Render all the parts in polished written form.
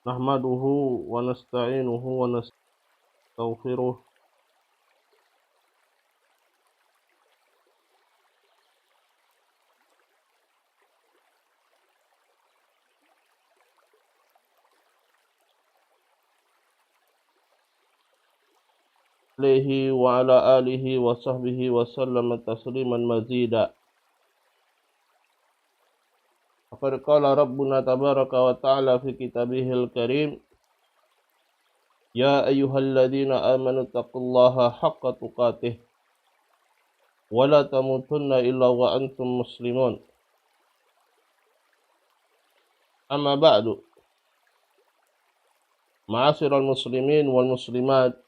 Nahmaduhu wa nasta'inuhu wa nastaghfiruh alaihi wa ala alihi wa sahbihi wa sallama tasliman mazida. Faqad qala Rabbuna tabaraka wa ta'ala fi kitabihil karim, ya ayyuhalladzina amanu taqullaha haqqa tuqatih wa la tamutunna illa wa antum muslimun. Amma ba'du. Ma'asyiral muslimin wal muslimat,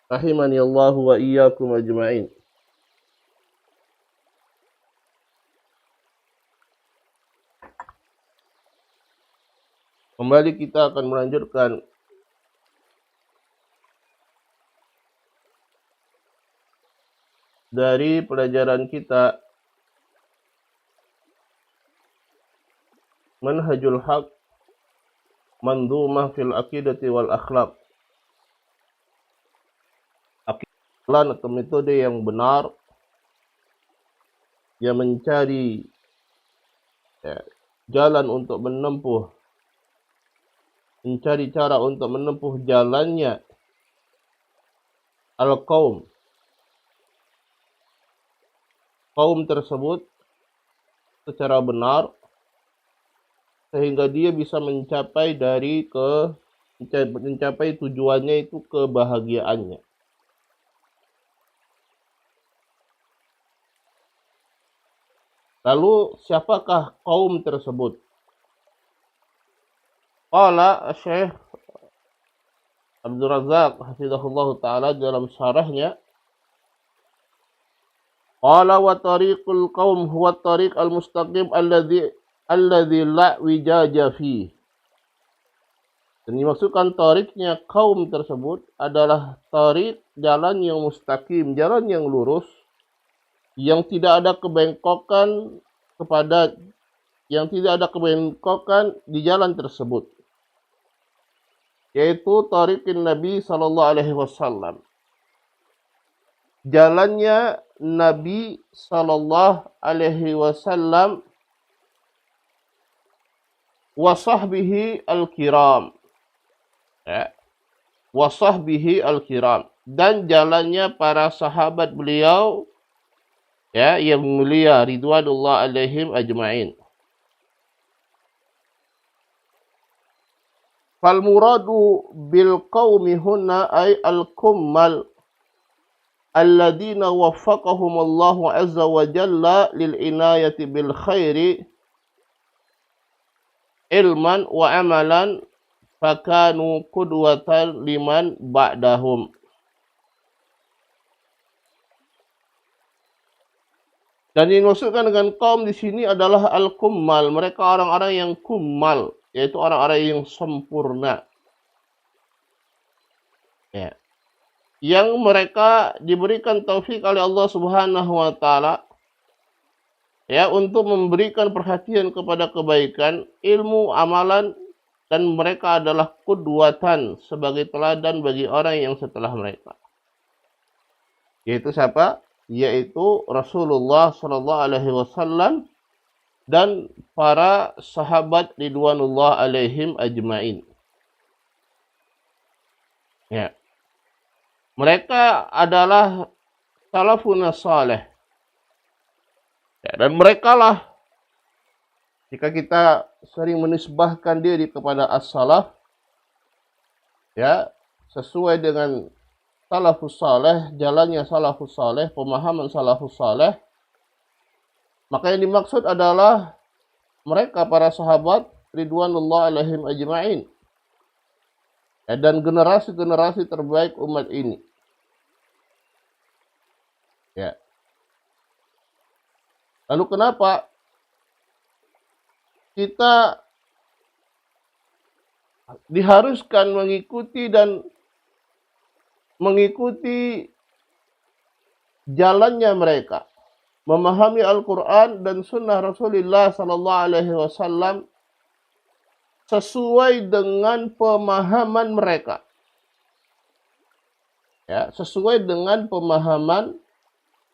rahimani Allah wa iyyakum ajma'in. Kembali kita akan melanjutkan dari pelajaran kita Manhajul Haq Mandhumah fil Aqidati wal Akhlaq. Akidah atau metode yang benar yang mencari jalan untuk mencari cara untuk menempuh jalannya al-qaum, kaum tersebut secara benar sehingga dia bisa mencapai tujuannya itu kebahagiaannya. Lalu siapakah kaum tersebut? Qala Syekh Abdul Razak hafizahullah taala dalam syarahnya, qala wa tariqul qaum huwa tariq al-mustaqim alladhi la wijaja fi. Dan dimaksudkan tariknya kaum tersebut adalah tarik jalan yang mustaqim, jalan yang lurus, yang tidak ada kebengkokan di jalan tersebut, yaitu tariqin Nabi sallallahu alaihi wasallam. Jalannya Nabi sallallahu alaihi wasallam wa sahbihi al-kiram. Wa sahbihi al-kiram, dan jalannya para sahabat beliau yang mulia ridwanullah alaihim ajma'in. Fal muradu bil qaumi hunna ay al-kummal alladina waffaqahum Allah azza wa jalla lil inayati bil khairi ilman wa amalan fakanu qudwatan liman ba'dahum. Dan dimaksudkan dengan kaum di sini adalah al-kummal, mereka orang-orang yang kummal, yaitu orang-orang yang sempurna. Yang mereka diberikan taufik oleh Allah Subhanahu wa taala untuk memberikan perhatian kepada kebaikan, ilmu, amalan, dan mereka adalah qudwatan, sebagai teladan bagi orang yang setelah mereka. Yaitu siapa? Yaitu Rasulullah sallallahu alaihi wasallam dan para sahabat ridwanullah alaihim ajmain. Mereka adalah salafun salih. Dan mereka lah, jika kita sering menisbahkan diri kepada as-salaf, sesuai dengan salafus salih, jalannya salafus salih, pemahaman salafus salih, maka yang dimaksud adalah mereka para sahabat ridwanullah alaihim ajma'in, dan generasi-generasi terbaik umat ini. Lalu kenapa kita diharuskan mengikuti jalannya mereka, memahami Al-Quran dan Sunnah Rasulullah Sallallahu Alaihi Wasallam sesuai dengan pemahaman mereka. Ya, sesuai dengan pemahaman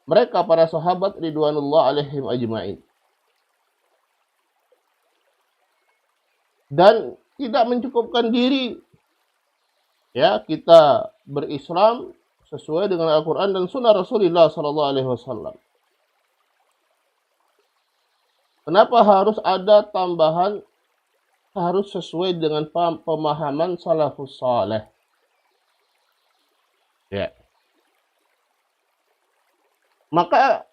mereka para sahabat ridwanullah alaihim ajma'in. Dan tidak mencukupkan diri ya kita berislam sesuai dengan Al-Quran dan Sunnah Rasulullah Sallallahu Alaihi Wasallam. Kenapa harus ada tambahan harus sesuai dengan pemahaman salafus saleh? Ya. Maka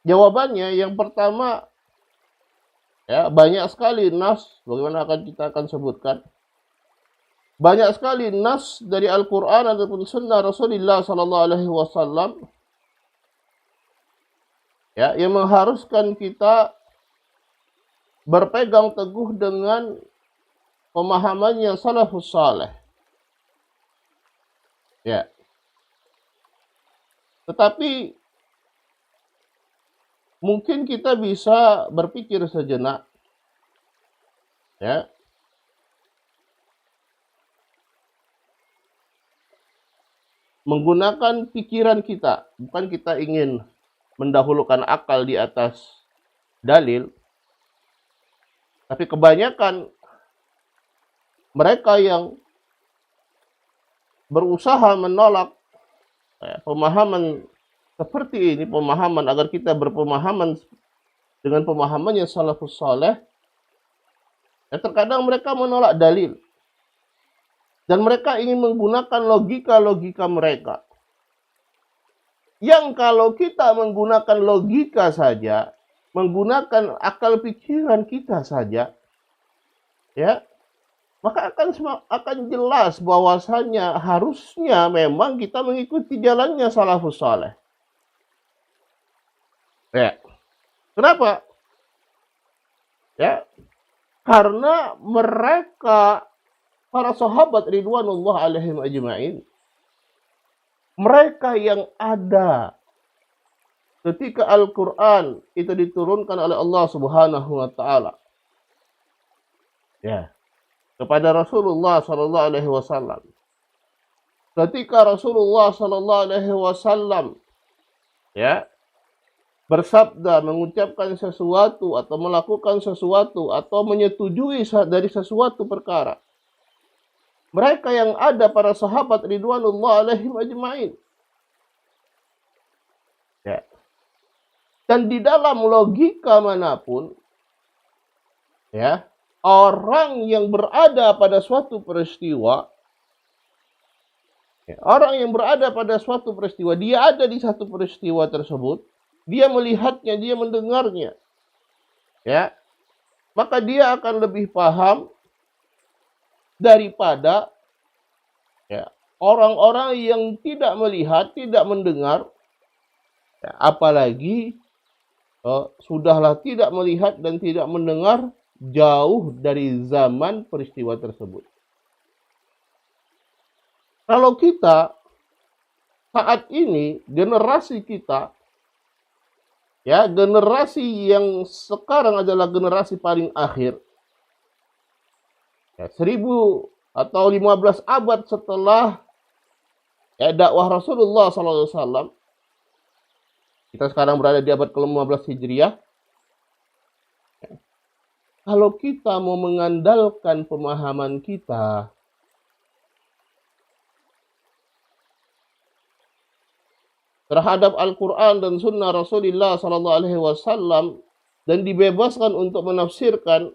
jawabannya yang pertama ya banyak sekali nas, bagaimana kita akan sebutkan. Banyak sekali nas dari Al-Quran ataupun Sunnah Rasulullah Sallallahu Alaihi Wasallam ya yang mengharuskan kita berpegang teguh dengan pemahaman yang salafus saleh. Ya. Tetapi mungkin kita bisa berpikir sejenak ya. Menggunakan pikiran kita, bukan kita ingin mendahulukan akal di atas dalil. Tapi kebanyakan mereka yang berusaha menolak pemahaman seperti ini, pemahaman agar kita berpemahaman dengan pemahamannya salafus saleh, ya terkadang mereka menolak dalil. Dan mereka ingin menggunakan logika-logika mereka. Yang kalau kita menggunakan logika saja, menggunakan akal pikiran kita saja, ya, maka akan jelas bahwasanya harusnya memang kita mengikuti jalannya salafus saleh. Ya. Kenapa? Ya. Karena mereka para sahabat ridwanullah alaihim ajma'in, mereka yang ada ketika Al-Quran itu diturunkan oleh Allah Subhanahu wa Ta'ala ya kepada Rasulullah Sallallahu Alaihi Wasallam. Ketika Rasulullah Sallallahu Alaihi Wasallam ya bersabda, mengucapkan sesuatu atau melakukan sesuatu atau menyetujui dari sesuatu perkara, mereka yang ada para sahabat ridwanullah alaihim ajma'in ya. Dan di dalam logika manapun ya, orang yang berada pada suatu peristiwa ya, orang yang berada pada suatu peristiwa, dia ada di satu peristiwa tersebut, dia melihatnya, dia mendengarnya ya, maka dia akan lebih paham daripada ya, orang-orang yang tidak melihat, tidak mendengar ya, apalagi sudahlah tidak melihat dan tidak mendengar jauh dari zaman peristiwa tersebut. Kalau kita saat ini, generasi kita ya, generasi yang sekarang adalah generasi paling akhir ya, 1000 atau 15 abad setelah ya, dakwah Rasulullah SAW. Kita sekarang berada di abad ke-15 Hijriah. Kalau kita mau mengandalkan pemahaman kita terhadap Al-Quran dan Sunnah Rasulullah Sallallahu Alaihi Wasallam dan dibebaskan untuk menafsirkan,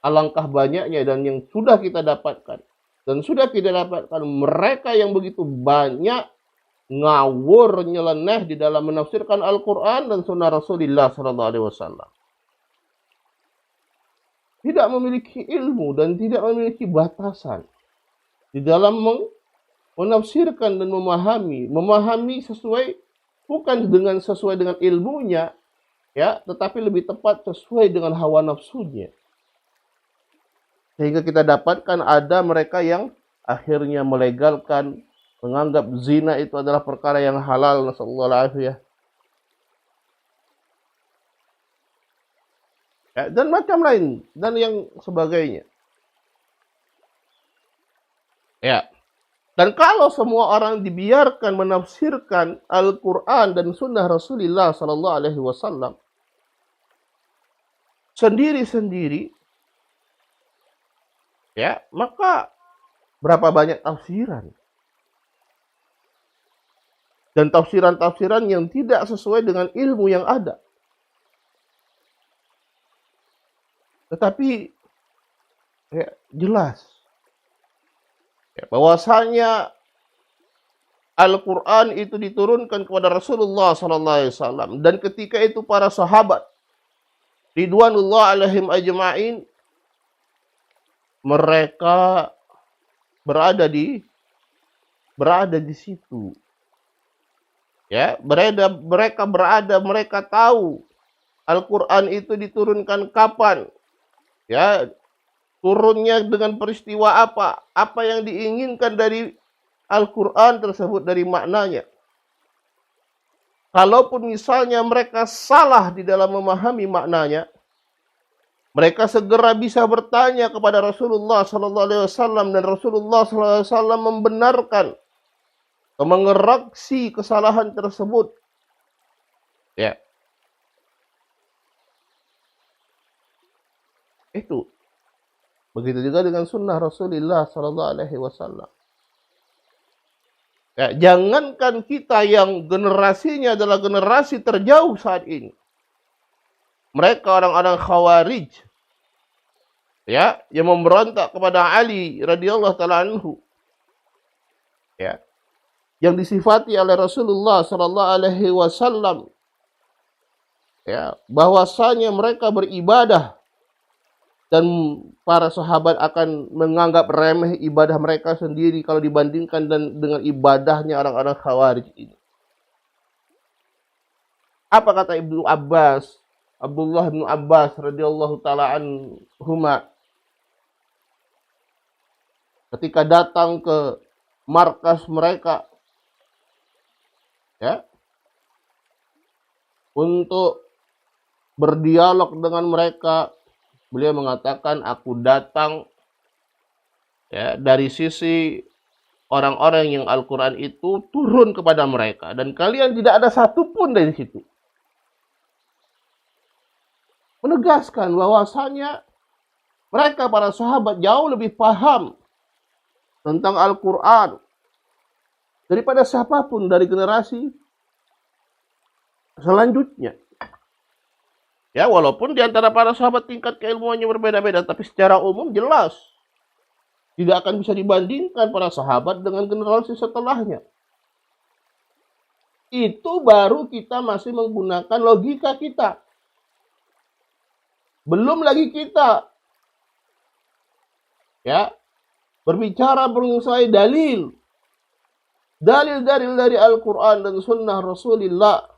alangkah banyaknya dan yang sudah kita dapatkan dan sudah kita dapatkan mereka yang begitu banyak ngawur nyeleneh di dalam menafsirkan Al-Quran dan Sunnah Rasulullah Sallallahu Alaihi Wasallam. Tidak memiliki ilmu dan tidak memiliki batasan di dalam menafsirkan dan memahami sesuai, bukan sesuai dengan ilmunya ya, tetapi lebih tepat sesuai dengan hawa nafsunya. Sehingga kita dapatkan ada mereka yang akhirnya melegalkan, menganggap zina itu adalah perkara yang halal, nasallallahu alaihi. ya, dan macam lain dan yang sebagainya. Ya. Dan kalau semua orang dibiarkan menafsirkan Al-Quran dan Sunnah Rasulullah Sallallahu Alaihi Wasallam sendiri-sendiri, ya, maka berapa banyak tafsiran dan tafsiran-tafsiran yang tidak sesuai dengan ilmu yang ada. Tetapi ya, jelas ya, bahwasanya Al-Quran itu diturunkan kepada Rasulullah SAW, dan ketika itu para sahabat Ridwanullah alaihim ajma'in, mereka berada di situ. Ya, mereka tahu Al-Quran itu diturunkan kapan. Ya, turunnya dengan peristiwa apa yang diinginkan dari Al-Quran tersebut, dari maknanya. Kalaupun misalnya mereka salah di dalam memahami maknanya, mereka segera bisa bertanya kepada Rasulullah SAW, dan Rasulullah SAW membenarkan, mengoreksi kesalahan tersebut. Ya, itu. Begitu juga dengan sunnah Rasulullah SAW. Ya, jangankan kita yang generasinya adalah generasi terjauh saat ini. Mereka orang-orang Khawarij, ya, yang memberontak kepada Ali radhiyallahu taala anhu, ya, yang disifati oleh Rasulullah sallallahu alaihi wasallam, ya, bahwasanya mereka beribadah dan para sahabat akan menganggap remeh ibadah mereka sendiri kalau dibandingkan dengan ibadahnya orang-orang Khawarij ini. Apa kata Abdullah bin Abbas radhiyallahu taala anhuma ketika datang ke markas mereka, ya, untuk berdialog dengan mereka? Beliau mengatakan, aku datang, ya, dari sisi orang-orang yang Al-Quran itu turun kepada mereka, dan kalian tidak ada satupun dari situ. Menegaskan bahwasanya mereka para sahabat jauh lebih paham tentang Al-Quran daripada siapapun dari generasi selanjutnya. Ya, walaupun di antara para sahabat tingkat keilmuannya berbeda-beda, tapi secara umum jelas tidak akan bisa dibandingkan para sahabat dengan generasi setelahnya. Itu baru kita masih menggunakan logika kita. Belum lagi kita, ya, berbicara mengenai dalil dari Al-Quran dan Sunnah Rasulullah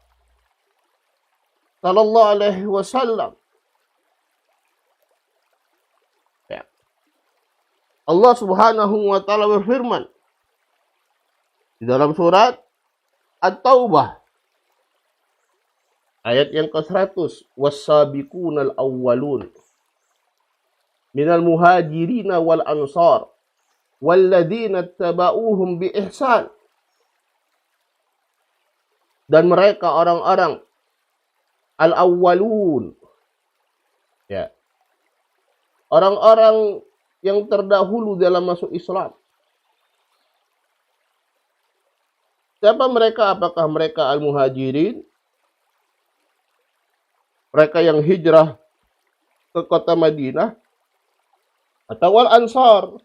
Sallallahu Alaihi Wasallam. Ya. Allah Subhanahu Wa Taala berfirman di dalam surat At-Taubah ayat yang ke-100, was-sabiqunal awwalun minal muhajirin wal ansar walladzina tabauhum bi ihsan. Dan mereka orang-orang al-awwalun, ya, orang-orang yang terdahulu dalam masuk Islam. Siapa mereka? Apakah mereka al-muhajirin, mereka yang hijrah ke kota Madinah, atau al-ansar,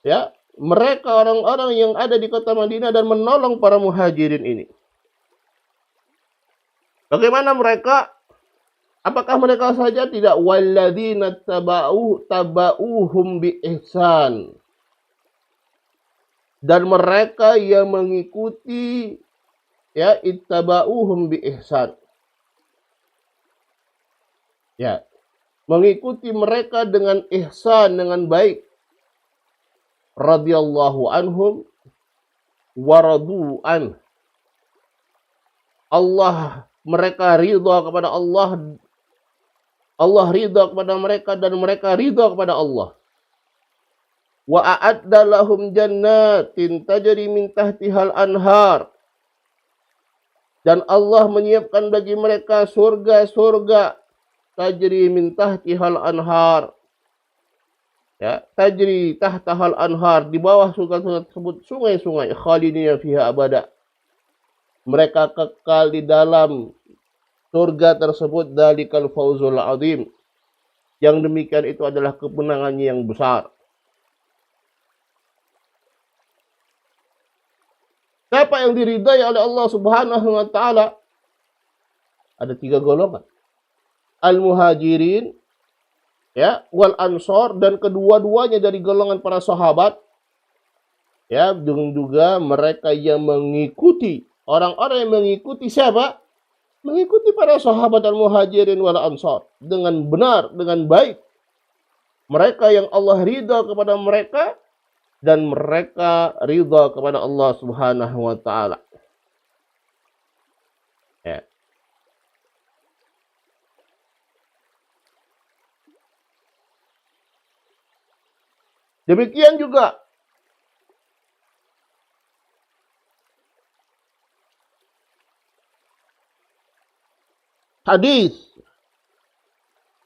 ya, mereka orang-orang yang ada di kota Madinah dan menolong para muhajirin ini. Bagaimana mereka? Apakah mereka saja? Tidak. Walladzina tabauhum bi ihsan. Dan mereka yang mengikuti, ya, ittabauhum bi ihsan. Ya, mengikuti mereka dengan ihsan, dengan baik. Radhiyallahu anhum wa radu an. Mereka ridha kepada Allah Allah ridha kepada mereka dan mereka ridha kepada Allah. Wa a'adda lahum jannatin tajri min tahtihal anhar. Dan Allah menyiapkan bagi mereka surga-surga tajri min tahtihal anhar. Ya, tajri tahtahal anhar, di bawah surga tersebut sungai-sungai, khalidina fiha abada. Mereka kekal di dalam surga tersebut, dalikal fawzul azim. Yang demikian itu adalah kemenangannya yang besar. Siapa yang diridai oleh Allah Subhanahu wa taala? Ada 3 golongan. Al-muhajirin, ya, wal ansor, dan kedua-duanya dari golongan para sahabat. Ya, dan juga mereka yang mengikuti, orang-orang yang mengikuti siapa? Mengikuti para sahabat al-muhajirin wal ansor dengan benar, dengan baik. Mereka yang Allah ridha kepada mereka dan mereka ridha kepada Allah Subhanahu wa taala. Ya. Demikian juga hadis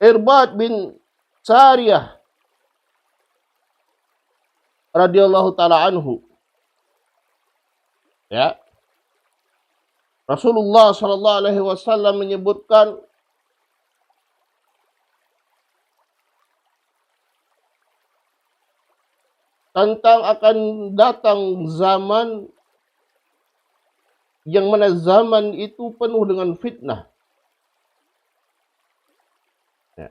Irbad bin Sariyah radhiyallahu taala anhu. Ya. Rasulullah sallallahu alaihi wasallam menyebutkan tentang akan datang zaman yang mana zaman itu penuh dengan fitnah. Ya.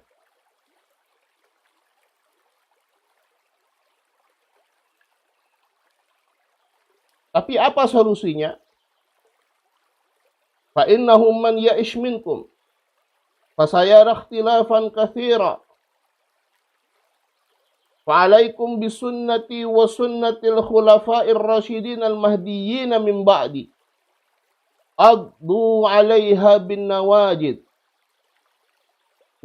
Tapi apa solusinya? Fa innahum man ya'ish minkum fasayara ikhtilafan katsira. Fa'alaikum bisunnati wa sunnatil khulafa'ir rasyidin al-mahdiyyin min ba'di. Addu 'alaiha bin nawajid.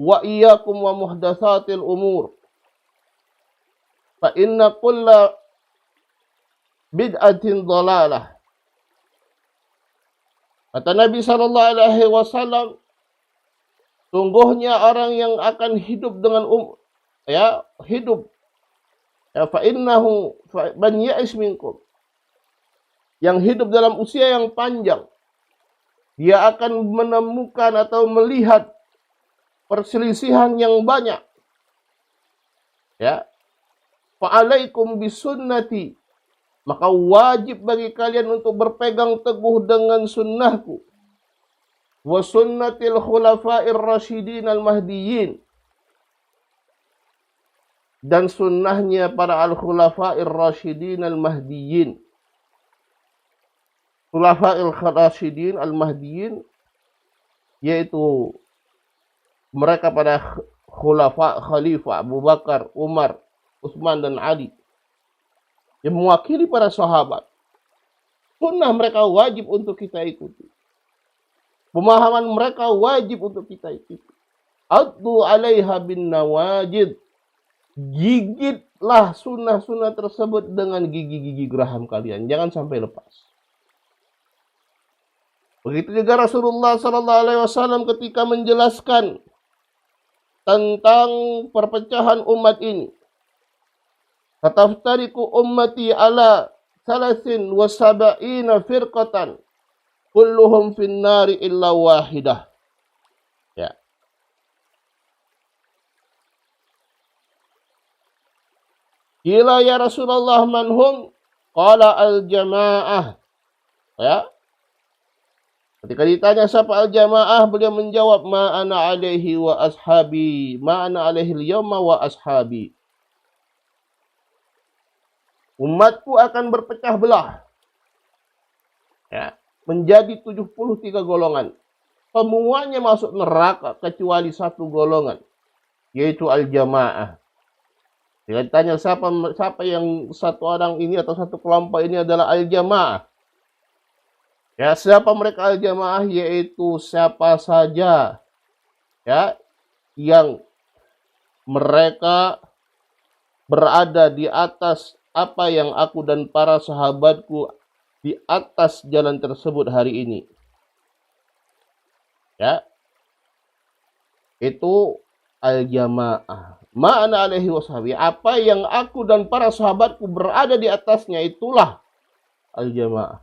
Wa iyyakum wa muhdatsatil umur. Fa inna kulla bid'atin dhalalah. Kata Nabi sallallahu alaihi wasallam, sungguhnya orang yang akan hidup dengan hidup fa innahu man ya'ish minkum, yang hidup dalam usia yang panjang, dia akan menemukan atau melihat perselisihan yang banyak. Ya. Fa'alaikum bisunnati, maka wajib bagi kalian untuk berpegang teguh dengan sunnahku. Wa sunnatil khulafa'ir rasyidin al-mahdiyyin, dan sunnahnya para al-khulafa'ir rasyidin al-mahdiyyin. Khulafa'il rasyidin al-mahdiyyin yaitu mereka pada khalifah Abu Bakar, Umar, Utsman dan Ali, yang mewakili para sahabat. Sunnah mereka wajib untuk kita ikuti. Pemahaman mereka wajib untuk kita ikuti. Addu 'alaiha bin nawajid. Gigitlah sunnah-sunnah tersebut dengan gigi-gigi geraham kalian. Jangan sampai lepas. Begitu juga Rasulullah SAW ketika menjelaskan tentang perpecahan umat ini. Taftariku ummati ala 73 firqatan kulluhum finnari illa wahidah. Ya. Qila ya Rasulullah manhum? Qala al-jamaah. Ya. Ketika ditanya siapa al-jamaah, beliau menjawab ma ana alaihi wa ashabi, ma ana alaihi al-yawma wa ashabi. Umatku akan berpecah belah. Ya, menjadi 73 golongan. Semuanya masuk neraka kecuali satu golongan, yaitu al-jamaah. Jika ditanya siapa yang satu orang ini atau satu kelompok ini adalah al-jamaah. Ya, siapa mereka al-jamaah? Yaitu siapa saja ya yang mereka berada di atas apa yang aku dan para sahabatku di atas jalan tersebut hari ini. Ya, itu al-jamaah. Ma'ana alaihi washabi. Apa yang aku dan para sahabatku berada di atasnya, itulah al-jamaah.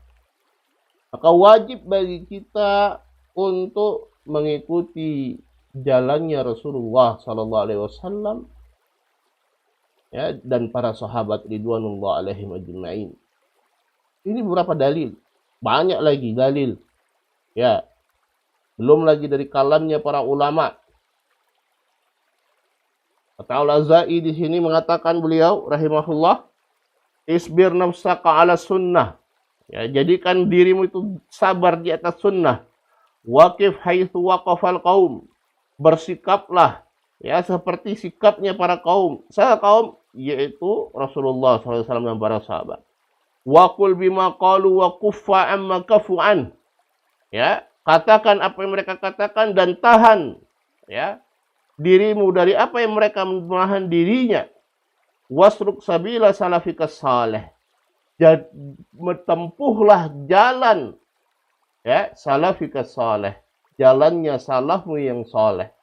Maka wajib bagi kita untuk mengikuti jalannya Rasulullah sallallahu alaihi wasallam, ya, dan para sahabat ridwanullah alaihim ajma'in. Ini beberapa dalil. Banyak lagi dalil. Ya. Belum lagi dari kalamnya para ulama. Kata Al-Azai di sini mengatakan beliau rahimahullah, isbir nafsaka ala sunnah. Ya, jadikan dirimu itu sabar di atas sunnah. Waqif haitsu waqafal qaum. Bersikaplah ya seperti sikapnya para kaum. Saya kaum yaitu Rasulullah SAW dan para sahabat. Waqul bima qalu wa kuffa amma kafu'an. Ya, katakan apa yang mereka katakan dan tahan ya dirimu dari apa yang mereka menahan dirinya. Wasruk sabila salafikas salih. Tempuhlah jalan ya salafikas salih, jalannya salafmu yang saleh.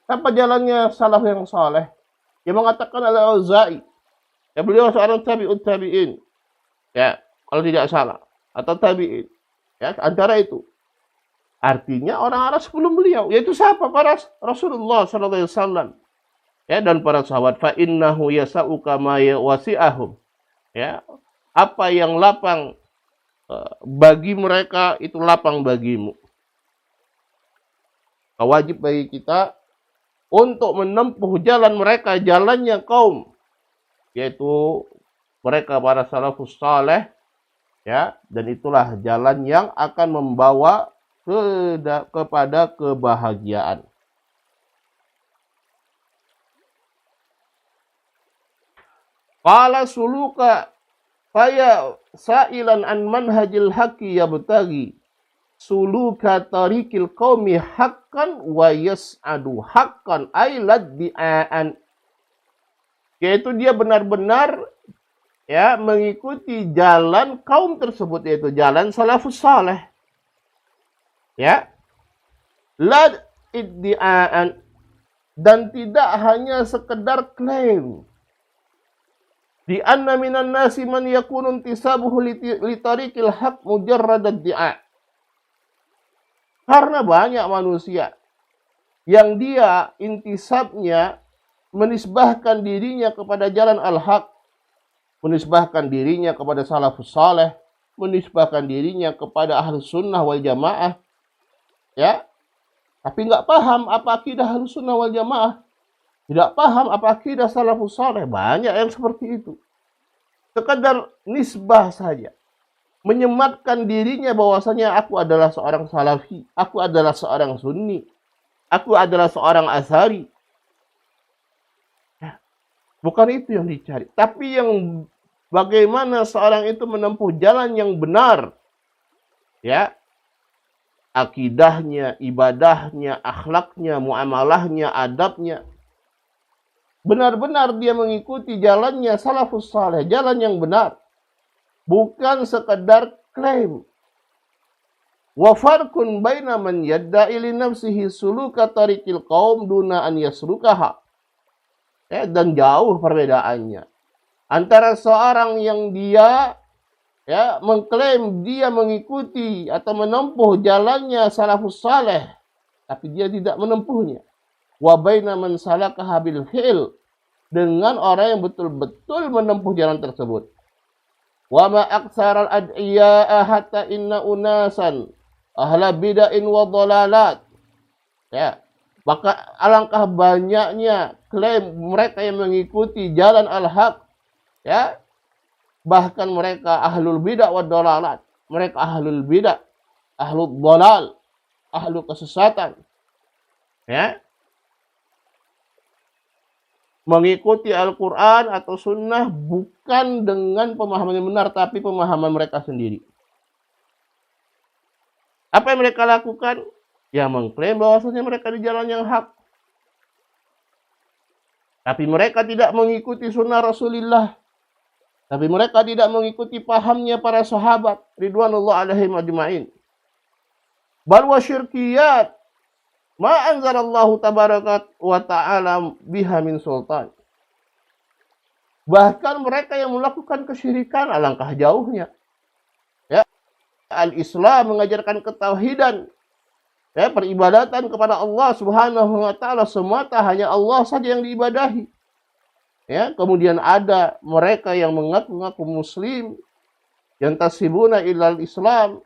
Apa jalannya salaf yang saleh? Yang mengatakan Al-Auza'i. Ya, beliau seorang tabi'in. Ya, kalau tidak salah. Atau tabi'in. Ya, antara itu. Artinya orang Arab sebelum beliau. Yaitu siapa? Para Rasulullah SAW. Ya, dan para sahabat. Fa innahu yasa'uka ma wasi'ahum. Ya, apa yang lapang bagi mereka, itu lapang bagimu. Wajib bagi kita untuk menempuh jalan mereka, jalannya kaum, yaitu mereka para salafus saleh, ya, dan itulah jalan yang akan membawa kepada kebahagiaan. Qala suluka saya sa'ilan an manhajil haqqi yabtaghi suluka tariqil qaumi haqqan wa yas'adu haqqan ailad bi'an. Yaitu dia benar-benar ya mengikuti jalan kaum tersebut, yaitu jalan salafus saleh. Ya. La iddi'an, dan tidak hanya sekedar klaim. Di anna minan nasi man yakunu intisabuhu li tariqil haq mujarrad ad-di'a. Karena banyak manusia yang dia intisabnya menisbahkan dirinya kepada jalan al-haq, menisbahkan dirinya kepada salafus saleh, menisbahkan dirinya kepada ahli sunnah wal jamaah, ya, tapi nggak paham apa akidah ahli sunnah wal jamaah. Tidak paham apa akidah salafus saleh. Banyak yang seperti itu. Sekadar nisbah saja. Menyematkan dirinya bahwasanya aku adalah seorang salafi. Aku adalah seorang sunni. Aku adalah seorang asari. Bukan itu yang dicari. Tapi yang bagaimana seorang itu menempuh jalan yang benar. Ya. Akidahnya, ibadahnya, akhlaknya, muamalahnya, adabnya. Benar-benar dia mengikuti jalannya salafus saleh, jalan yang benar. Bukan sekedar klaim. Wa farqun baina man yadda'i li nafsihi suluka tariqil qaum duna an yaslukaha. Ya, dan jauh perbedaannya antara seorang yang dia ya mengklaim dia mengikuti atau menempuh jalannya salafus saleh tapi dia tidak menempuhnya. Wa baina man salakaha bil fi'l, dengan orang yang betul-betul menempuh jalan tersebut. Wa ma aktsaral ad'iya hatta inna unasan ahla bid'ain wa dhalalat. Ya, maka alangkah banyaknya klaim mereka yang mengikuti jalan al-haq, ya, bahkan mereka ahlul bid'ah wa dhalalat. Mereka ahlul bid'ah, ahlul dhalal, ahlul kesesatan. Ya, mengikuti Al-Quran atau Sunnah bukan dengan pemahaman yang benar, tapi pemahaman mereka sendiri. Apa yang mereka lakukan? yang mengklaim bahwasanya mereka di jalan yang hak. Tapi mereka tidak mengikuti sunnah Rasulullah. Tapi mereka tidak mengikuti pahamnya para sahabat ridwanullah alaihim ajma'in. Bal wa syirkiyat ma anzalallahu tabaraka wa ta'ala biha min sultan. Bahkan mereka yang melakukan kesyirikan, alangkah jauhnya. Ya, Al-Islam mengajarkan ketauhidan, ya, peribadatan kepada Allah Subhanahu wa taala, semata hanya Allah saja yang diibadahi. Ya, kemudian ada mereka yang mengaku-ngaku muslim, yang tasibuna ilal Islam,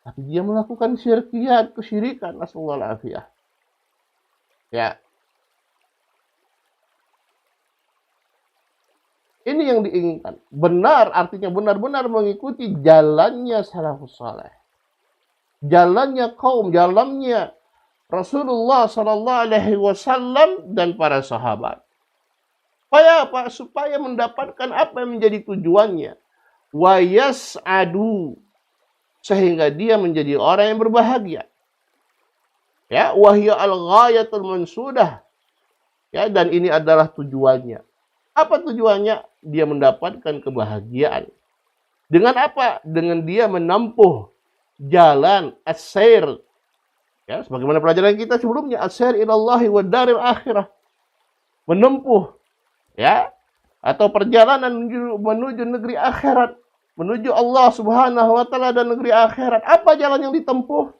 tapi dia melakukan syirkiyat, kesyirikan, nasallahu alafiyah. Ya. Ini yang diinginkan. Benar, artinya benar-benar mengikuti jalannya salafus saleh. Jalannya kaum, jalannya Rasulullah sallallahu alaihi wasallam dan para sahabat. Supaya apa? Supaya mendapatkan apa yang menjadi tujuannya. Wa yas'adu, sehingga dia menjadi orang yang berbahagia. Ya, wahya al-ghayatul mansudah. Ya, dan ini adalah tujuannya. Apa tujuannya? Dia mendapatkan kebahagiaan. Dengan apa? Dengan dia menempuh jalan as-sair. Ya, sebagaimana pelajaran kita sebelumnya, as-sair ilallahi wa daril akhirah. Menempuh, ya, atau perjalanan menuju negeri akhirat, menuju Allah Subhanahu wa taala dan negeri akhirat. Apa jalan yang ditempuh?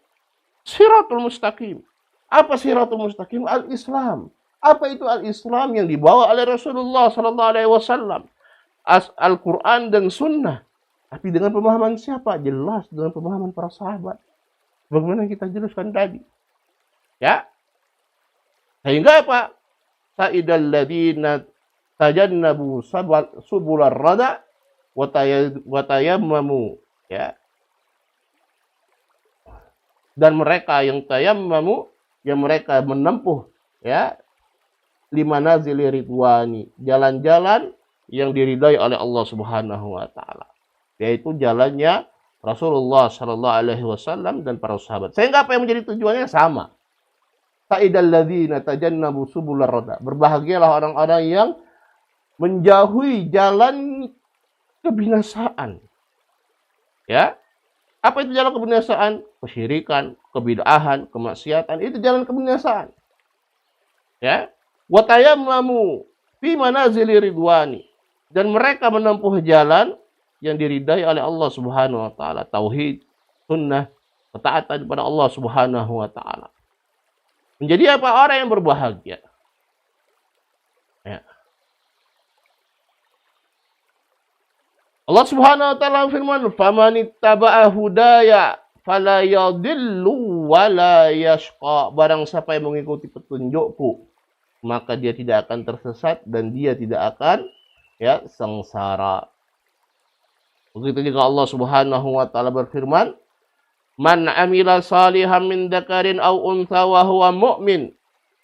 Siratul mustaqim. Apa siratul mustaqim? Al-Islam. Apa itu al-Islam yang dibawa oleh Rasulullah sallallahu alaihi wasallam? Al-Quran dan Sunnah. Tapi dengan pemahaman siapa? Jelas dengan pemahaman para sahabat. Bagaimana kita jelaskan tadi. Ya. Sehingga apa? Sa'idal ladzina tajannabu subular rada wa tayammamu, ya. Dan mereka yang tayammamu, yang mereka menempuh, ya, limanazili ridwani, jalan-jalan yang diridai oleh Allah Subhanahu wa taala, yaitu jalannya Rasulullah sallallahu alaihi wasallam dan para sahabat. Sehingga apa yang menjadi tujuannya sama. Sa'idal ladzina tajannabu subular rada. Berbahagialah orang-orang yang menjauhi jalan kebinasaan. Ya. Apa itu jalan kebinasaan? Kesyirikan, kebid'ahan, kemaksiatan, itu jalan kebinasaan. Ya. Wa tayammamu fi manazili ridwani, dan mereka menempuh jalan yang diridai oleh Allah Subhanahu wa taala, tauhid, sunnah, ketaatan kepada Allah Subhanahu wa taala. Menjadi apa? Orang yang berbahagia. Ya. Allah Subhanahu wa taala firman, "Famanittaba'a hudaya fala yadhillu wa la yashqa." Barang siapa yang mengikuti petunjukku, maka dia tidak akan tersesat dan dia tidak akan, ya, sengsara. Begitu juga Allah Subhanahu wa taala berfirman, "Man 'amila salihan min dzakarin aw untha wa huwa mu'min,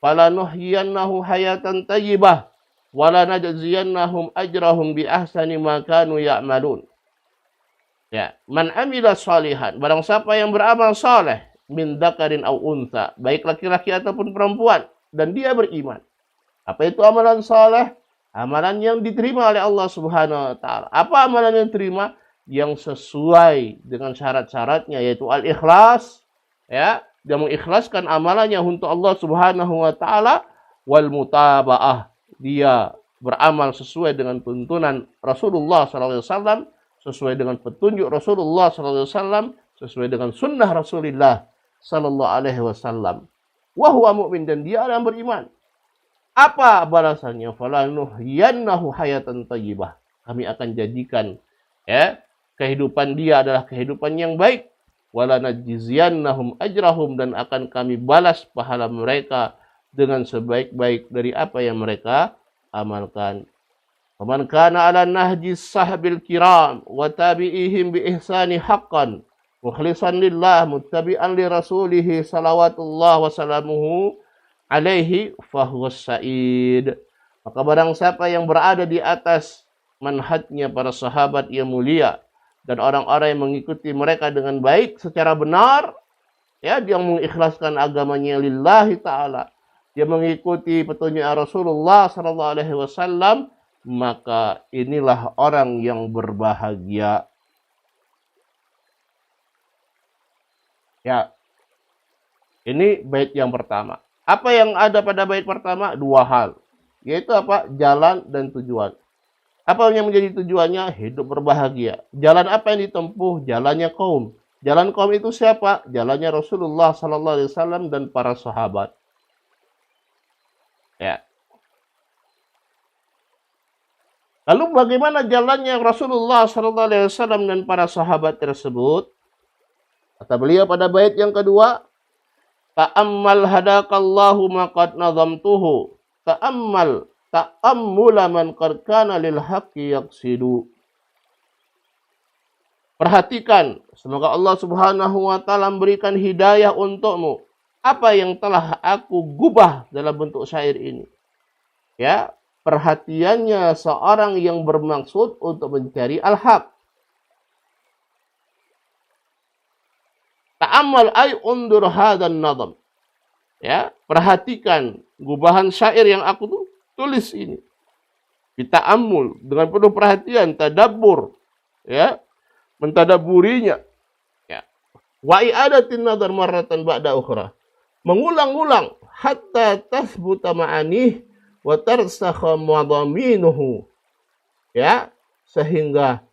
falanuhyiyannahu hayatan thayyibah wa lanajziyannahum ajrahum bi ahsani ma kanu ya'malun." Ya, man 'amila salihan, barang siapa yang beramal saleh, min dzakarin aw untha, baik laki-laki ataupun perempuan, dan dia beriman. Apa itu amalan saleh? Amalan yang diterima oleh Allah Subhanahu wa taala. Apa amalan yang diterima? Yang sesuai dengan syarat-syaratnya, yaitu al-ikhlas, ya, dia mengikhlaskan amalannya untuk Allah Subhanahu wa taala, wal mutaba'ah, dia beramal sesuai dengan tuntunan Rasulullah sallallahu alaihi wasallam, sesuai dengan petunjuk Rasulullah sallallahu alaihi wasallam, sesuai dengan sunnah Rasulullah sallallahu alaihi wasallam. Wa huwa mu'min, dan dia orang beriman. Apa balasannya? Falanuhyiyannahu hayatan thayyibah. Kami akan jadikan, ya, kehidupan dia adalah kehidupan yang baik. Wala najziyannahum ajrahum, dan akan kami balas pahala mereka dengan sebaik-baik dari apa yang mereka amalkan. Faman kana ala nahji sahabil kiram wa tabi'ihim bi ihsani haqqan mukhlishan lillah muttabi'an li rasulih salawatullah wa salamuhu alaihi fahuwas sa'id. Maka barang siapa yang berada di atas manhajnya para sahabat yang mulia dan orang-orang yang mengikuti mereka dengan baik secara benar, Ya, dia mengikhlaskan agamanya lillahi ta'ala, dia mengikuti petunjuk Rasulullah sallallahu alaihi wasallam, maka inilah orang yang berbahagia. Ya, ini bait yang pertama. Apa yang ada pada bait pertama? Dua hal, yaitu apa? Jalan dan tujuan. Apa yang menjadi tujuannya? Hidup berbahagia. Jalan apa yang ditempuh? Jalannya kaum. Jalan kaum itu siapa? Jalannya Rasulullah sallallahu alaihi wasallam dan para sahabat. Ya. Lalu bagaimana jalannya Rasulullah sallallahu alaihi wasallam dan para sahabat tersebut? Kata beliau pada bait yang kedua, ta'ammal hadakallahu maqad nazamtuhu. Ta'ammula man qad kana lil haqqi yaqsidu. Perhatikan, semoga Allah Subhanahu wa taala memberikan hidayah untukmu. Apa yang telah aku gubah dalam bentuk syair ini? Ya, perhatiannya seorang yang bermaksud untuk mencari al-haq. Ta'ammal ay undur hadan nazam. Ya, perhatikan gubahan syair yang aku tulis ini. Dita'ammul dengan penuh perhatian, tadabbur, ya, mentadaburinya. Ya. Wa i'adatin nazar marratan ba'da ukhra. Mengulang-ulang hatta tathbuta ma'anih wa tarsakha madaminuhu. Ya, sehingga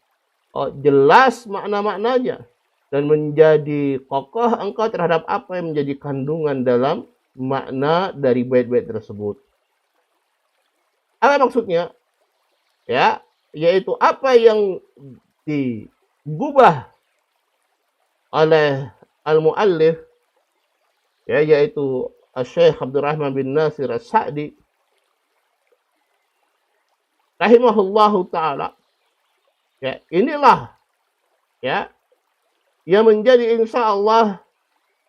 jelas makna-maknanya dan menjadi kokoh engkau terhadap apa yang menjadi kandungan dalam makna dari bait-bait tersebut. Apa maksudnya? Ya, yaitu apa yang digubah oleh al-muallif, ya, yaitu Syekh Abdurrahman bin Nasir As-Sa'di rahimahullahu taala. Ya, inilah ya yang menjadi insyaallah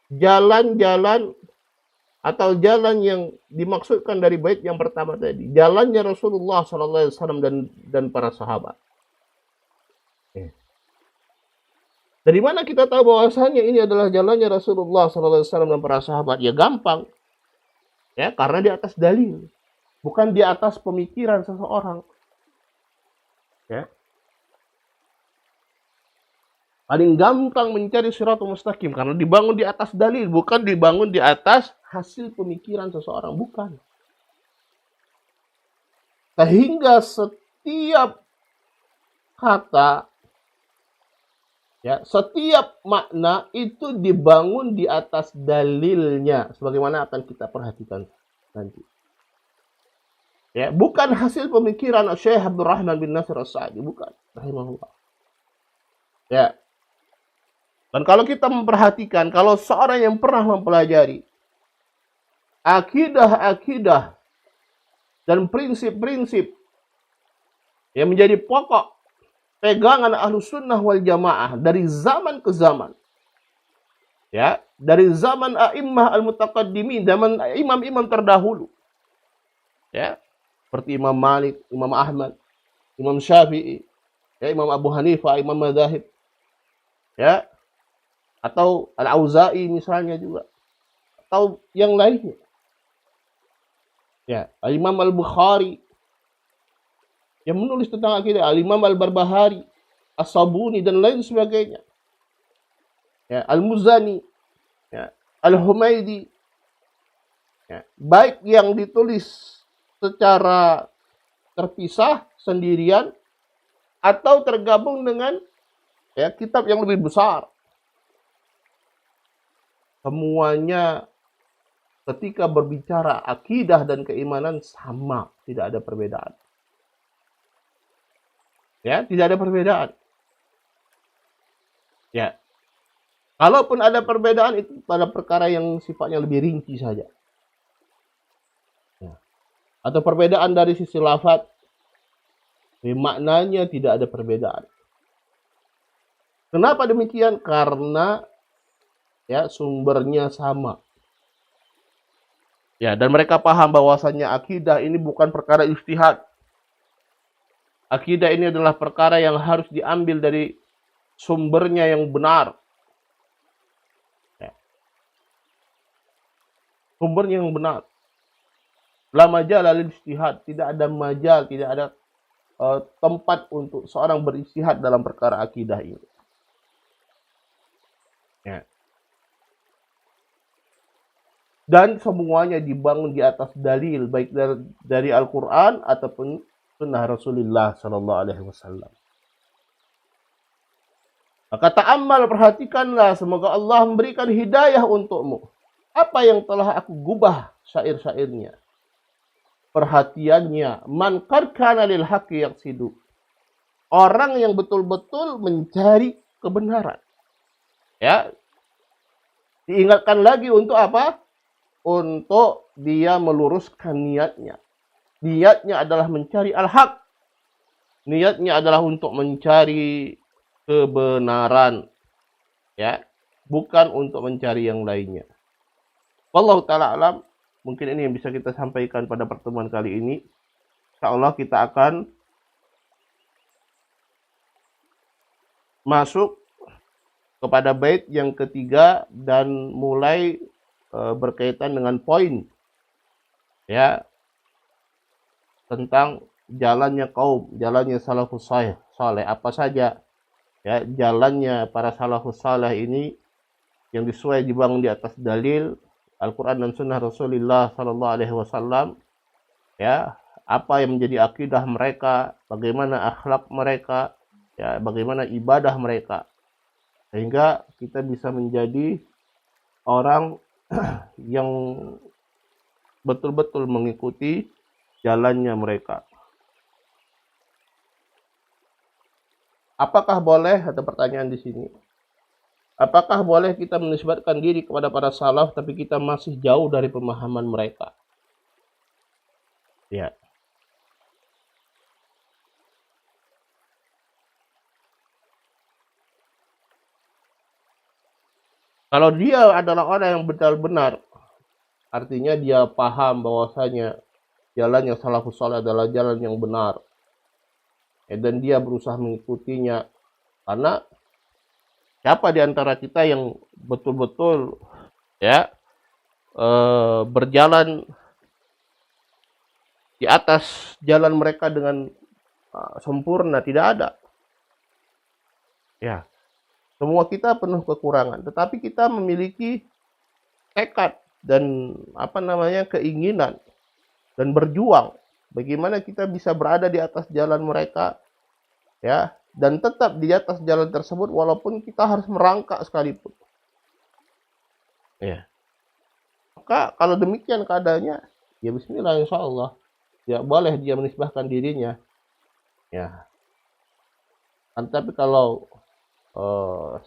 jalan-jalan atau jalan yang dimaksudkan dari bait yang pertama tadi, jalannya Rasulullah sallallahu alaihi wasallam dan para sahabat. Dari mana kita tahu bahwasannya ini adalah jalannya Rasulullah sallallahu alaihi wasallam dan para sahabat? Ya gampang. Ya, karena di atas dalil, bukan di atas pemikiran seseorang. Ya. Paling gampang mencari siratul mustaqim karena dibangun di atas dalil, bukan dibangun di atas hasil pemikiran seseorang, bukan. Sehingga setiap kata, ya, setiap makna itu dibangun di atas dalilnya, sebagaimana akan kita perhatikan nanti. Ya, bukan hasil pemikiran Syekh Abdurrahman bin Nasir As-Sa'di, bukan, rahimahullah. Ya. Dan kalau kita memperhatikan, kalau seorang yang pernah mempelajari akidah-akidah dan prinsip-prinsip yang menjadi pokok pegangan Ahlus Sunnah wal Jamaah dari zaman ke zaman, ya, dari zaman a'immah al-mutaqaddimin, zaman imam-imam terdahulu, ya, seperti Imam Malik, Imam Ahmad, Imam Syafi'i, ya, Imam Abu Hanifah, Imam Madzhab, ya, atau Al-Auza'i misalnya juga, atau yang lainnya. Ya, Imam Al-Bukhari yang menulis tentang akidah, Imam Al-Barbahari, As-Sabuni dan lain sebagainya. Ya, Al-Muzani, ya, Al-Humaidi. Ya, baik yang ditulis secara terpisah sendirian atau tergabung dengan, ya, kitab yang lebih besar. Semuanya ketika berbicara akidah dan keimanan sama, tidak ada perbedaan. Ya, tidak ada perbedaan. Ya. Kalaupun ada perbedaan itu pada perkara yang sifatnya lebih rinci saja. Ya. Atau perbedaan dari sisi lafaz, maknanya tidak ada perbedaan. Kenapa demikian? Karena, ya, sumbernya sama. Ya, dan mereka paham bahwasannya akidah ini bukan perkara ijtihad. Akidah ini adalah perkara yang harus diambil dari sumbernya yang benar. Ya. sumbernya yang benar. La majal lil ijtihad, tidak ada majal, tidak ada tempat untuk seorang beristihad dalam perkara akidah ini. Ya. Dan semuanya dibangun di atas dalil, baik dari Al-Quran ataupun sunnah Rasulullah Sallallahu Alaihi Wasallam. Maka ta'ammal, perhatikanlah, semoga Allah memberikan hidayah untukmu. Apa yang telah aku gubah syair-syairnya, perhatiannya. Man qad kana lil haqqi yaqsidu, orang yang betul-betul mencari kebenaran. Ya, diingatkan lagi untuk apa? Untuk dia meluruskan niatnya. Niatnya adalah mencari al-haq. Niatnya adalah untuk mencari kebenaran. Ya, bukan untuk mencari yang lainnya. Wallahu ta'ala alam. Mungkin ini yang bisa kita sampaikan pada pertemuan kali ini. Insyaallah kita akan masuk kepada bait yang ketiga dan mulai berkaitan dengan poin ya tentang jalannya kaum, jalannya salafus saleh, apa saja ya jalannya para salafus saleh ini yang disesuai dibangun di atas dalil Al-Quran dan Sunnah Rasulullah Sallallahu Alaihi Wasallam. Ya, apa yang menjadi akidah mereka, bagaimana akhlak mereka, ya bagaimana ibadah mereka, sehingga kita bisa menjadi orang yang betul-betul mengikuti jalannya mereka. Apakah boleh, ada pertanyaan di sini, apakah boleh kita menisbatkan diri kepada para salaf tapi kita masih jauh dari pemahaman mereka? Ya. Kalau dia adalah orang yang benar-benar, artinya dia paham bahwasanya jalannya salafus saleh adalah jalan yang benar, dan dia berusaha mengikutinya. Karena siapa di antara kita yang betul-betul ya berjalan di atas jalan mereka dengan sempurna? Tidak ada. Ya, semua kita penuh kekurangan, tetapi kita memiliki tekad dan keinginan dan berjuang bagaimana kita bisa berada di atas jalan mereka ya, dan tetap di atas jalan tersebut walaupun kita harus merangkak sekalipun. Ya. Maka kalau demikian keadaannya, ya bismillah, insyaallah ya boleh dia menisbahkan dirinya. Ya. Tapi kalau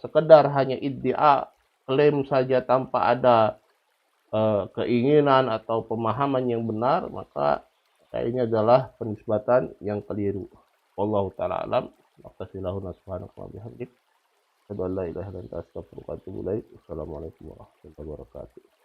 sekedar hanya iddia, klaim saja tanpa ada keinginan atau pemahaman yang benar, maka ini adalah penisbatan yang keliru. Wallahu ta'ala alam. Waqtasilahuna subhanaka wa bihamdik. Asyhadu an la ilaha illa anta astaghfiruka wa atubu ilaik. Wassalamualaikum warahmatullahi wabarakatuh.